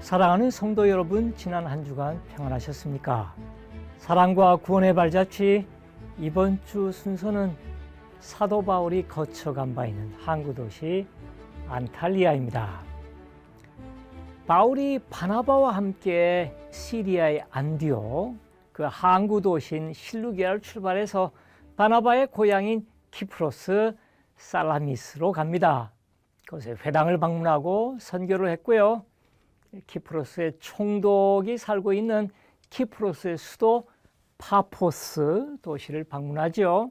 사랑하는 성도 여러분, 지난 한 주간 평안하셨습니까? 사랑과 구원의 발자취, 이번 주 순서는 사도 바울이 거쳐간 바 있는 항구 도시 안탈리아입니다. 바울이 바나바와 함께 시리아의 안디옥, 그 항구 도시인 실루기아를 출발해서 바나바의 고향인 키프로스 살라미스로 갑니다. 그곳에 회당을 방문하고 선교를 했고요. 키프로스의 총독이 살고 있는 키프로스의 수도 파포스 도시를 방문하죠.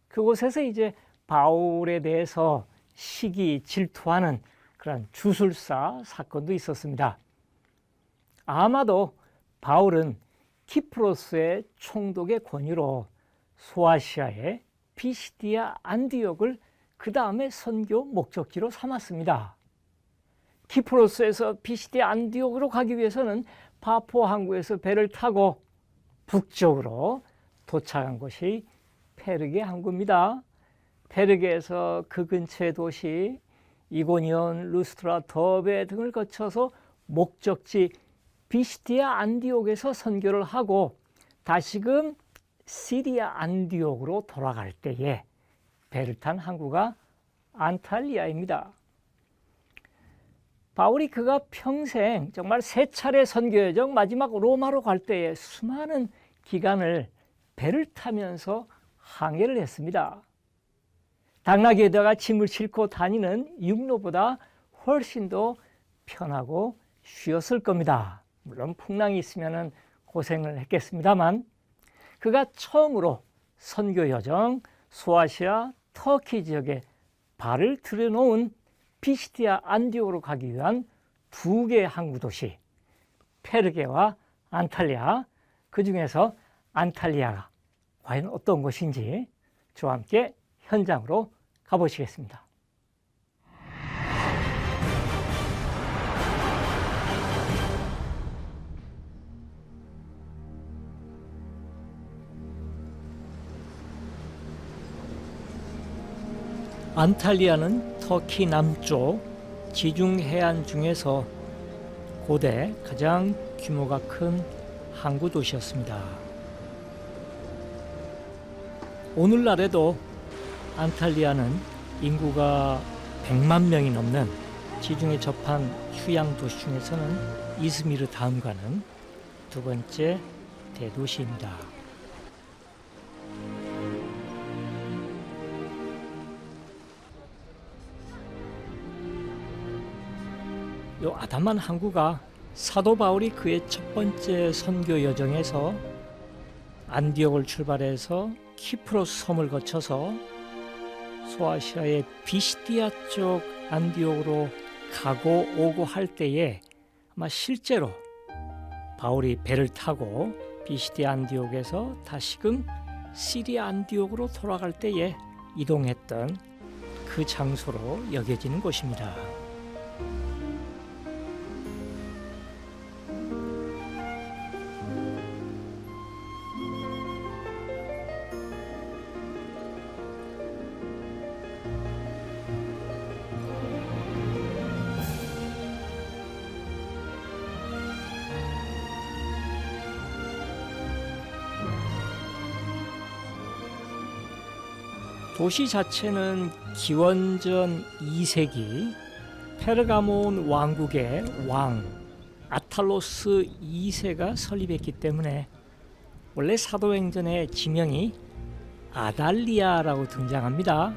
그곳에서 이제 바울에 대해서 시기 질투하는 그런 주술사 사건도 있었습니다. 아마도 바울은 키프로스의 총독의 권유로 소아시아의 피시디아 안디옥을 그 다음에 선교 목적지로 삼았습니다. 키프로스에서 피시디아 안디옥으로 가기 위해서는 파포 항구에서 배를 타고 북쪽으로 도착한 곳이 페르게 항구입니다. 페르게에서 그 근처의 도시 이고니온, 루스트라, 더베 등을 거쳐서 목적지 피시디아 안디옥에서 선교를 하고 다시금 시리아 안디옥으로 돌아갈 때에 배를 탄 항구가 안탈리아입니다. 바울이 그가 평생 정말 세 차례 선교 여정 마지막 로마로 갈 때에 수많은 기간을 배를 타면서 항해를 했습니다. 당나귀에다가 짐을 싣고 다니는 육로보다 훨씬 더 편하고 쉬웠을 겁니다. 물론 풍랑이 있으면 고생을 했겠습니다만 그가 처음으로 선교 여정 소아시아 터키 지역에 발을 들여놓은 피시디아 안디옥으로 가기 위한 두 개의 항구 도시 페르게와 안탈리아, 그 중에서 안탈리아가 과연 어떤 곳인지 저와 함께 현장으로 가보시겠습니다. 안탈리아는 터키 남쪽 지중 해안 중에서 고대 가장 규모가 큰 항구 도시였습니다. 오늘날에도 안탈리아는 인구가 100만 명이 넘는 지중해 접한 휴양 도시 중에서는 이즈미르 다음 가는 두 번째 대도시입니다. 이 아담한 항구가 사도 바울이 그의 첫 번째 선교 여정에서 안디옥을 출발해서 키프로스 섬을 거쳐서 소아시아의 비시디아 쪽 안디옥으로 가고 오고 할 때에 아마 실제로 바울이 배를 타고 비시디아 안디옥에서 다시금 시리아 안디옥으로 돌아갈 때에 이동했던 그 장소로 여겨지는 곳입니다. 도시 자체는 기원전 2세기 페르가몬 왕국의 왕 아탈로스 2세가 설립했기 때문에 원래 사도행전의 지명이 아달리아라고 등장합니다.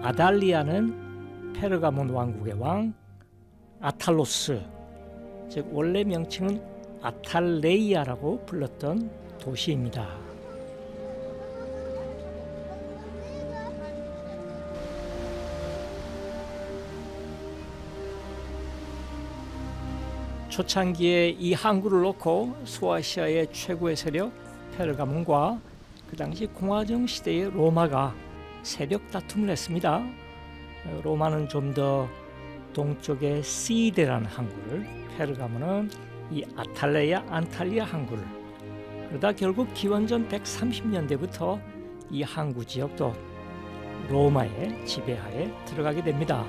아달리아는 페르가몬 왕국의 왕 아탈로스, 즉 원래 명칭은 아탈레이아라고 불렀던 도시입니다. 초창기에 이 항구를 놓고 소아시아의 최고의 세력 페르가몬과 그 당시 공화정 시대의 로마가 세력 다툼을 했습니다. 로마는 좀 더 동쪽의 시데라는 항구를, 페르가몬은 이 아탈레야 안탈리아 항구를, 그러다 결국 기원전 130년대부터 이 항구 지역도 로마의 지배하에 들어가게 됩니다.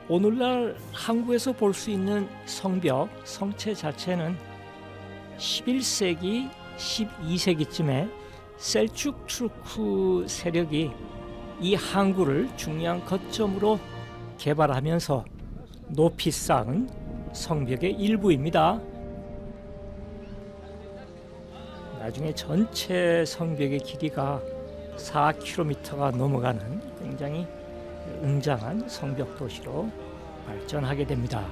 오늘날 한국에서 볼 수 있는 성벽, 성체 자체는 11세기, 12세기쯤에 셀축 투르크 세력이 이 항구를 중요한 거점으로 개발하면서 높이 쌓은 성벽의 일부입니다. 나중에 전체 성벽의 길이가 4km가 넘어가는 굉장히 웅장한 성벽 도시로 발전하게 됩니다.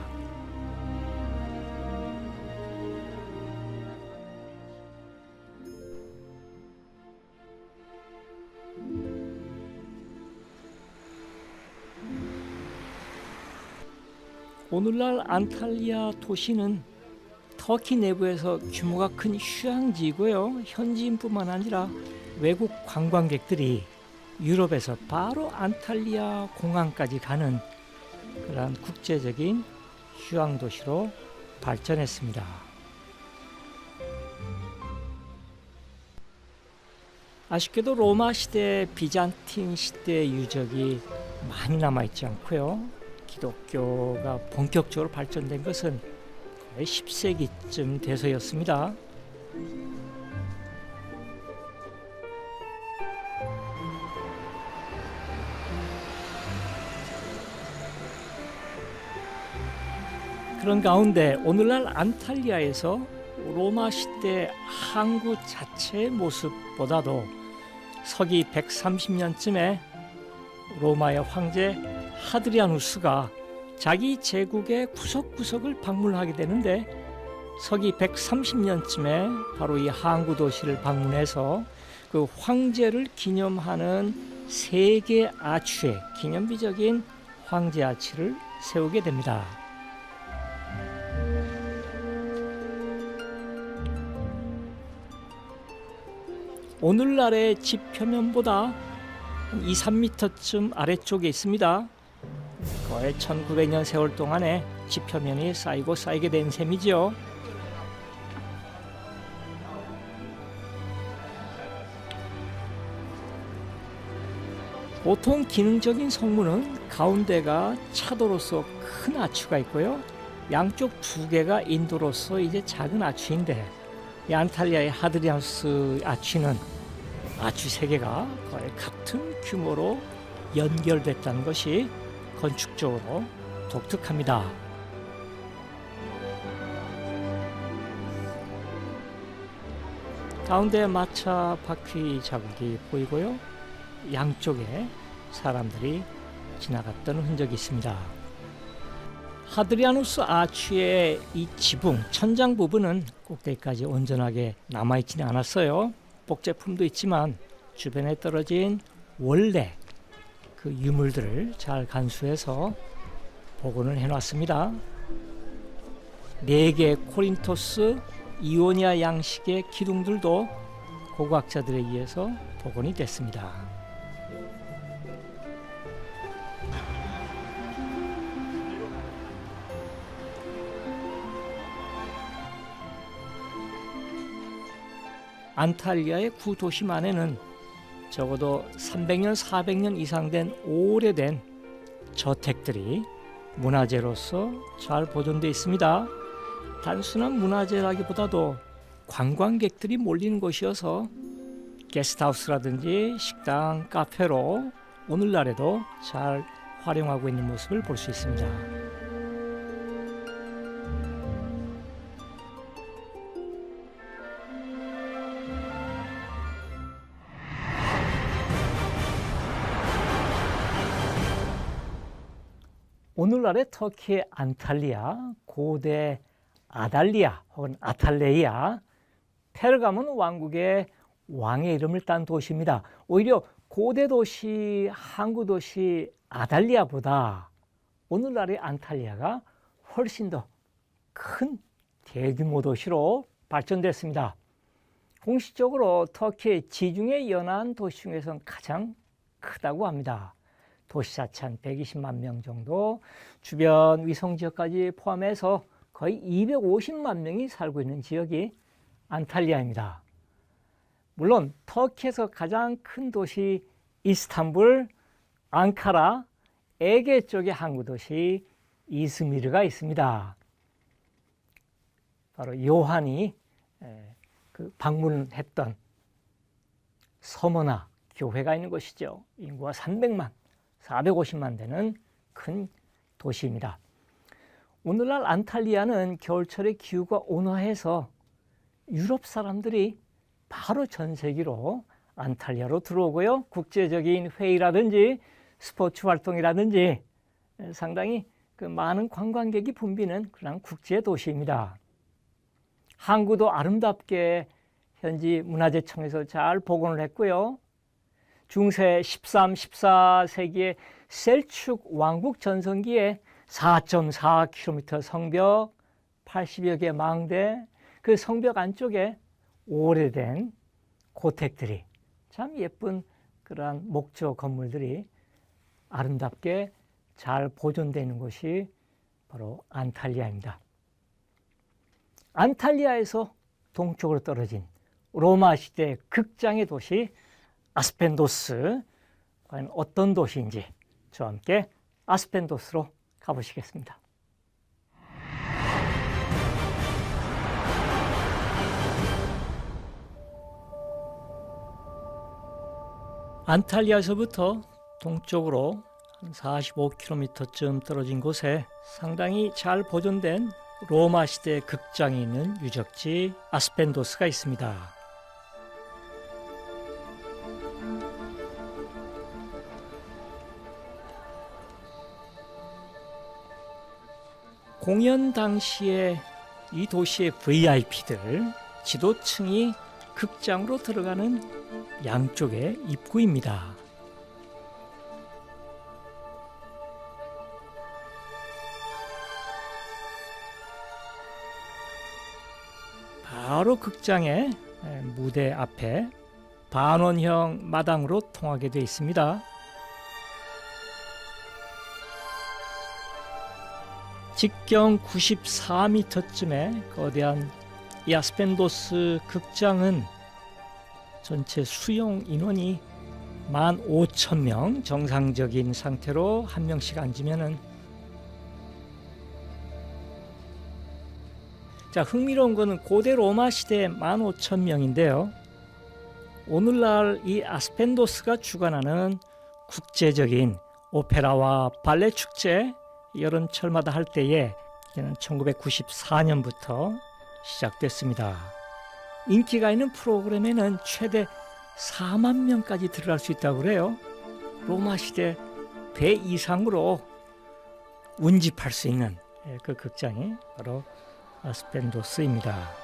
오늘날 안탈리아 도시는 터키 내부에서 규모가 큰 휴양지이고요. 현지인뿐만 아니라 외국 관광객들이 유럽에서 바로 안탈리아 공항까지 가는 그러한 국제적인 휴양 도시로 발전했습니다. 아쉽게도 로마 시대, 비잔틴 시대의 유적이 많이 남아있지 않고요. 기독교가 본격적으로 발전된 것은 거의 10세기쯤 돼서였습니다. 그런 가운데 오늘날 안탈리아에서 로마 시대 항구 자체의 모습보다도 서기 130년쯤에 로마의 황제 하드리아누스가 자기 제국의 구석구석을 방문하게 되는데 서기 130년쯤에 바로 이 항구 도시를 방문해서 그 황제를 기념하는 세계 아치의 기념비적인 황제 아치를 세우게 됩니다. 오늘날의 집 표면보다 한 2, 3m쯤 아래쪽에 있습니다. 거의 1900년 세월 동안에 집 표면이 쌓이고 쌓이게 된 셈이죠. 보통 기능적인 성문은 가운데가 차도로서 큰 아치가 있고요. 양쪽 두 개가 인도로서 이제 작은 아치인데 이 안탈리아의 하드리아누스 아치는 아치 세 개가 거의 같은 규모로 연결됐다는 것이 건축적으로 독특합니다. 가운데 마차 바퀴 자국이 보이고요. 양쪽에 사람들이 지나갔던 흔적이 있습니다. 하드리아누스 아치의 이 지붕, 천장 부분은 꼭대기까지 온전하게 남아있지는 않았어요. 복제품도 있지만 주변에 떨어진 원래 그 유물들을 잘 간수해서 복원을 해놨습니다. 4개의 코린토스 이오니아 양식의 기둥들도 고고학자들에 의해서 복원이 됐습니다. 안탈리아의 구도심 안에는 적어도 300년, 400년 이상 된 오래된 저택들이 문화재로서 잘 보존되어 있습니다. 단순한 문화재라기보다도 관광객들이 몰리는 곳이어서 게스트하우스라든지 식당, 카페로 오늘날에도 잘 활용하고 있는 모습을 볼 수 있습니다. 오늘날의 터키의 안탈리아, 고대 아달리아 혹은 아탈레이아, 페르가몬 왕국의 왕의 이름을 딴 도시입니다. 오히려 고대 도시, 항구 도시 아달리아보다 오늘날의 안탈리아가 훨씬 더 큰 대규모 도시로 발전됐습니다. 공식적으로 터키의 지중해 연안 도시 중에서는 가장 크다고 합니다. 도시 자체 한 120만 명 정도, 주변 위성 지역까지 포함해서 거의 250만 명이 살고 있는 지역이 안탈리아입니다. 물론 터키에서 가장 큰 도시 이스탄불, 앙카라, 에게 쪽의 항구 도시 이즈미르가 있습니다. 바로 요한이 방문했던 서머나 교회가 있는 곳이죠. 인구가 300만, 450만 되는 큰 도시입니다. 오늘날 안탈리아는 겨울철에 기후가 온화해서 유럽 사람들이 바로 전세기로 안탈리아로 들어오고요. 국제적인 회의라든지 스포츠 활동이라든지 상당히 많은 관광객이 붐비는 그런 국제 도시입니다. 항구도 아름답게 현지 문화재청에서 잘 복원을 했고요. 중세 13, 14세기의 셀축 왕국 전성기에 4.4km 성벽, 80여 개 망대, 그 성벽 안쪽에 오래된 고택들이, 참 예쁜 그러한 목조 건물들이 아름답게 잘 보존되어 있는 곳이 바로 안탈리아입니다. 안탈리아에서 동쪽으로 떨어진 로마 시대 극장의 도시 아스펜도스, 과연 어떤 도시인지 저와 함께 아스펜도스로 가보시겠습니다. 안탈리아에서부터 동쪽으로 한 45km쯤 떨어진 곳에 상당히 잘 보존된 로마 시대 극장이 있는 유적지 아스펜도스가 있습니다. 공연 당시에 이 도시의 VIP들, 지도층이 극장으로 들어가는 양쪽의 입구입니다. 바로 극장의 무대 앞에 반원형 마당으로 통하게 되어 있습니다. 직경 94m쯤의 거대한 이 아스펜도스 극장은 전체 수용 인원이 15,000명, 정상적인 상태로 한 명씩 앉으면은, 자, 흥미로운 것은 고대 로마 시대 15,000명인데요. 오늘날 이 아스펜도스가 주관하는 국제적인 오페라와 발레 축제, 여름철마다 할 때에 1994년부터 시작됐습니다. 인기가 있는 프로그램에는 최대 4만 명까지 들어갈 수 있다고 그래요. 로마 시대 배 이상으로 운집할 수 있는 그 극장이 바로 아스펜도스입니다.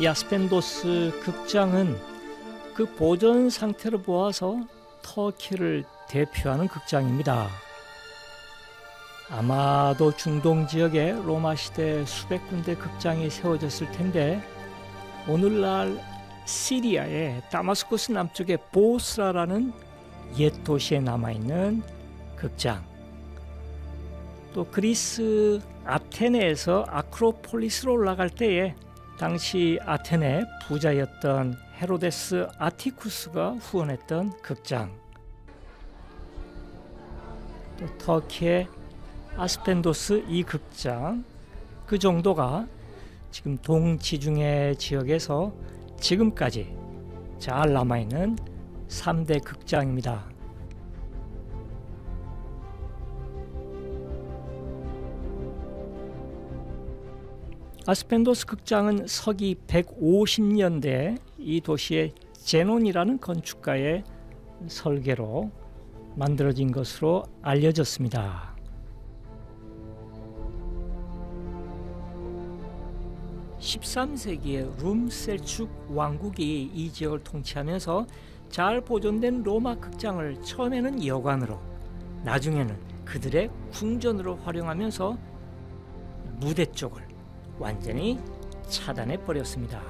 이 아스펜도스 극장은 그 보존 상태를 보아서 터키를 대표하는 극장입니다. 아마도 중동 지역에 로마 시대 수백 군데 극장이 세워졌을 텐데, 오늘날 시리아의 다마스쿠스 남쪽의 보스라라는 옛 도시에 남아있는 극장, 또 그리스 아테네에서 아크로폴리스로 올라갈 때에 당시 아테네 부자였던 헤로데스 아티쿠스가 후원했던 극장, 또 터키의 아스펜도스 이 극장, 그 정도가 지금 동지중해 지역에서 지금까지 잘 남아있는 3대 극장입니다. 아스펜도스 극장은 서기 150년대에 이 도시의 제논이라는 건축가의 설계로 만들어진 것으로 알려졌습니다. 13세기에 룸 셀축 왕국이 이 지역을 통치하면서 잘 보존된 로마 극장을 처음에는 여관으로, 나중에는 그들의 궁전으로 활용하면서 무대 쪽을 완전히 차단해 버렸습니다.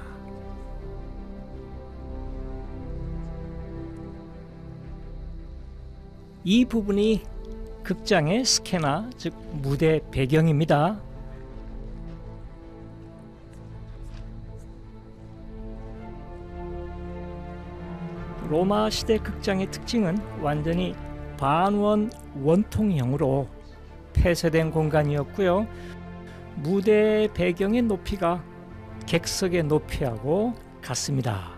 이 부분이 극장의 스케나, 즉 무대 배경입니다. 로마 시대 극장의 특징은 완전히 반원 원통형으로 폐쇄된 공간이었고요. 무대 배경의 높이가 객석의 높이하고 같습니다.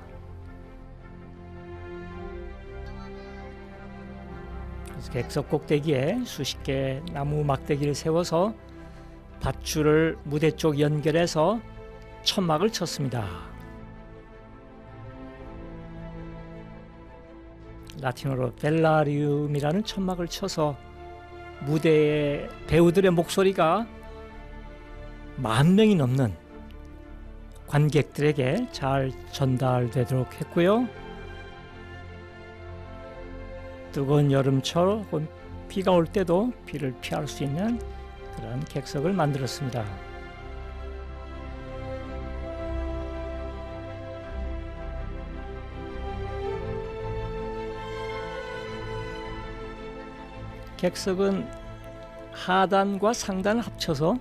그래서 객석 꼭대기에 수십 개의 나무 막대기를 세워서 밧줄을 무대 쪽 연결해서 천막을 쳤습니다. 라틴어로 벨라리움이라는 천막을 쳐서 무대의 배우들의 목소리가 10,000명이 넘는 관객들에게 잘 전달되도록 했고요. 뜨거운 여름철 혹은 비가 올 때도 비를 피할 수 있는 그런 객석을 만들었습니다. 객석은 하단과 상단을 합쳐서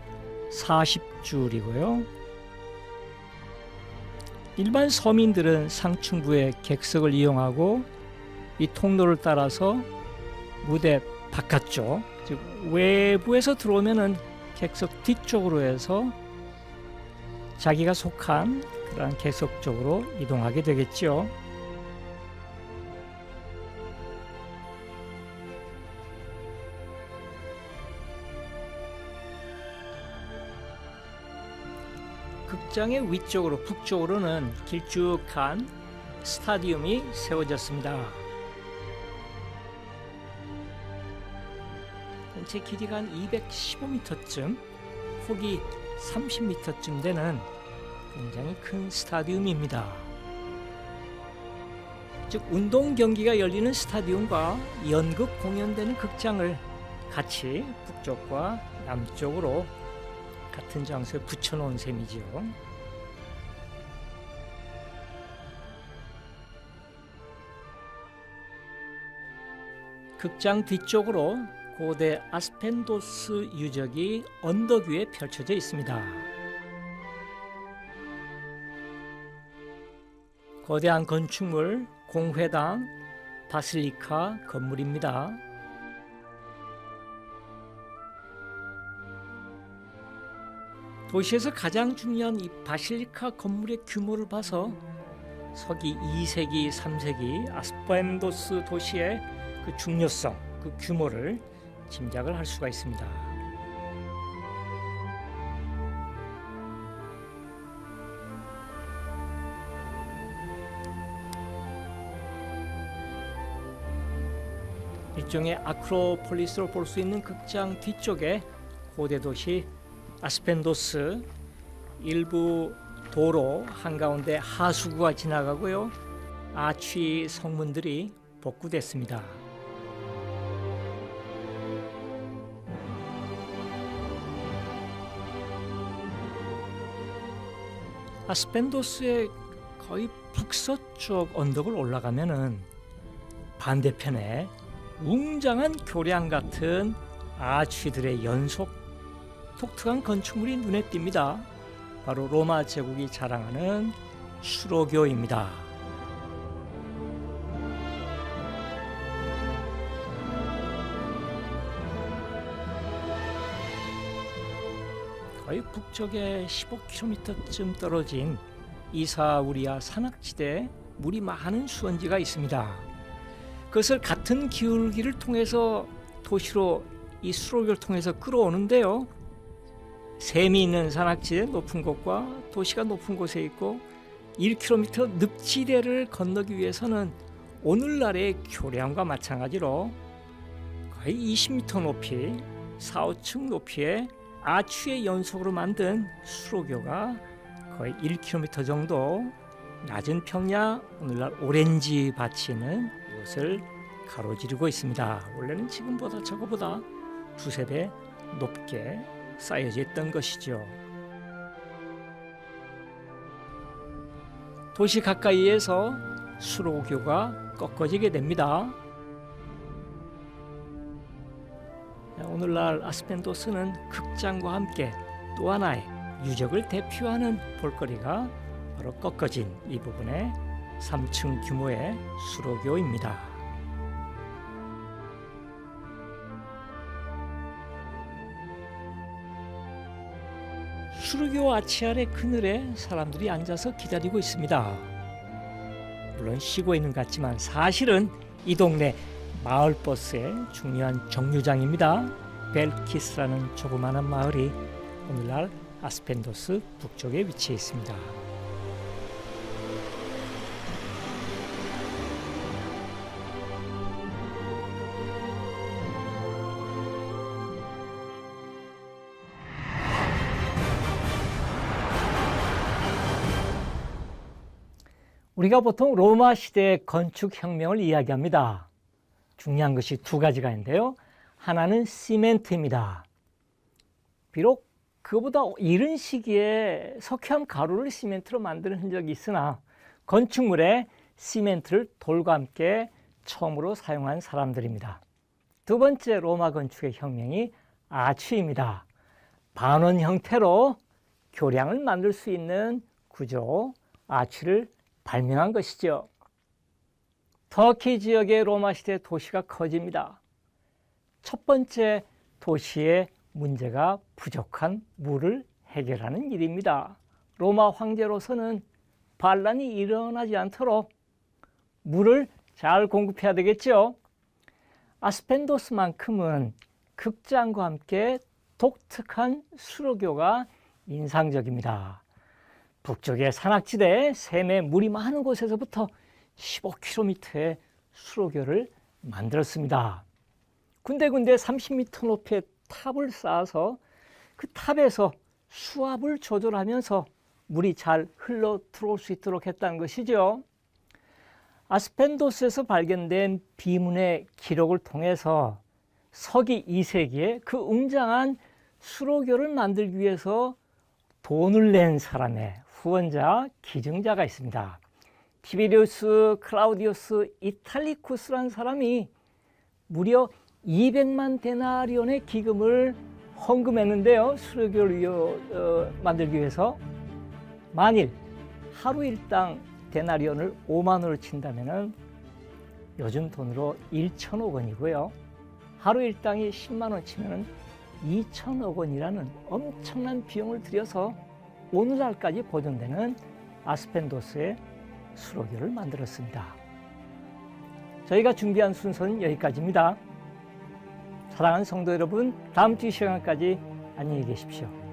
40줄이고요. 일반 서민들은 상층부의 객석을 이용하고 이 통로를 따라서 무대 바깥쪽, 즉 외부에서 들어오면은 객석 뒤쪽으로 해서 자기가 속한 그런 객석 쪽으로 이동하게 되겠죠. 극장의 위쪽으로 북쪽으로는 길쭉한 스타디움이 세워졌습니다. 전체 길이가 한 215m쯤, 폭이 30m쯤 되는 굉장히 큰 스타디움입니다. 즉 운동 경기가 열리는 스타디움과 연극 공연되는 극장을 같이 북쪽과 남쪽으로 같은 장소에 붙여놓은 셈이죠. 극장 뒤쪽으로 고대 아스펜도스 유적이 언덕 위에 펼쳐져 있습니다. 거대한 건축물 공회당 바실리카 건물입니다. 도시에서 가장 중요한 이 바실리카 건물의 규모를 봐서 서기 2세기, 3세기 아스펜도스 도시의 그 중요성, 그 규모를 짐작을 할 수가 있습니다. 일종의 아크로폴리스로 볼 수 있는 극장 뒤쪽에 고대 도시 아스펜도스 일부 도로 한가운데 하수구가 지나가고요. 아치 성문들이 복구됐습니다. 아스펜도스의 거의 북서쪽 언덕을 올라가면은 반대편에 웅장한 교량 같은 아치들의 연속 독특한 건축물이 눈에 띕니다. 바로 로마 제국이 자랑하는 수로교입니다. 거의 북쪽에 15km쯤 떨어진 이사우리아 산악지대에 물이 많은 수원지가 있습니다. 그것을 같은 기울기를 통해서 도시로 이 수로교를 통해서 끌어오는데요. 샘이 있는 산악지대 높은 곳과 도시가 높은 곳에 있고 1km 늪지대를 건너기 위해서는 오늘날의 교량과 마찬가지로 거의 20m 높이 4, 5층 높이의 아치의 연속으로 만든 수로교가 거의 1km 정도 낮은 평야, 오늘날 오렌지 밭이 있는 이곳을 가로지르고 있습니다. 원래는 지금보다 저거보다 두세 배 높게 쌓여져 있던 것이죠. 도시 가까이에서 수로교가 꺾어지게 됩니다. 오늘날 아스펜도스는 극장과 함께 또 하나의 유적을 대표하는 볼거리가 바로 꺾어진 이 부분의 3층 규모의 수로교입니다. 수로교 아치 아래 그늘에 사람들이 앉아서 기다리고 있습니다. 물론 쉬고 있는 것 같지만 사실은 이 동네 마을버스의 중요한 정류장입니다. 벨키스라는 조그마한 마을이 오늘날 아스펜도스 북쪽에 위치해 있습니다. 우리가 보통 로마 시대의 건축혁명을 이야기합니다. 중요한 것이 두 가지가 있는데요. 하나는 시멘트입니다. 비록 그보다 이른 시기에 석회암 가루를 시멘트로 만드는 흔적이 있으나 건축물에 시멘트를 돌과 함께 처음으로 사용한 사람들입니다. 두 번째 로마 건축의 혁명이 아치입니다. 반원 형태로 교량을 만들 수 있는 구조, 아치를 발명한 것이죠. 터키 지역의 로마 시대 도시가 커집니다. 첫 번째 도시의 문제가 부족한 물을 해결하는 일입니다. 로마 황제로서는 반란이 일어나지 않도록 물을 잘 공급해야 되겠죠. 아스펜도스만큼은 극장과 함께 독특한 수로교가 인상적입니다. 북쪽의 산악지대 샘에 물이 많은 곳에서부터 15km의 수로교를 만들었습니다. 군데군데 30m 높이의 탑을 쌓아서 그 탑에서 수압을 조절하면서 물이 잘 흘러 들어올 수 있도록 했다는 것이죠. 아스펜도스에서 발견된 비문의 기록을 통해서 서기 2세기에 그 웅장한 수로교를 만들기 위해서 돈을 낸 사람의 후원자, 기증자가 있습니다. 티베리우스 클라우디우스 이탈리쿠스라는 사람이 무려 200만 데나리온의 기금을 헌금했는데요. 수로교를 만들기 위해서. 만일 하루 일당 데나리온을 5만 원을 친다면 요즘 돈으로 1천억 원이고요. 하루 일당이 10만 원 치면 2천억 원이라는 엄청난 비용을 들여서 오늘날까지 보존되는 아스펜도스의 수로교를 만들었습니다. 저희가 준비한 순서는 여기까지입니다. 사랑하는 성도 여러분, 다음 주 시간까지 안녕히 계십시오.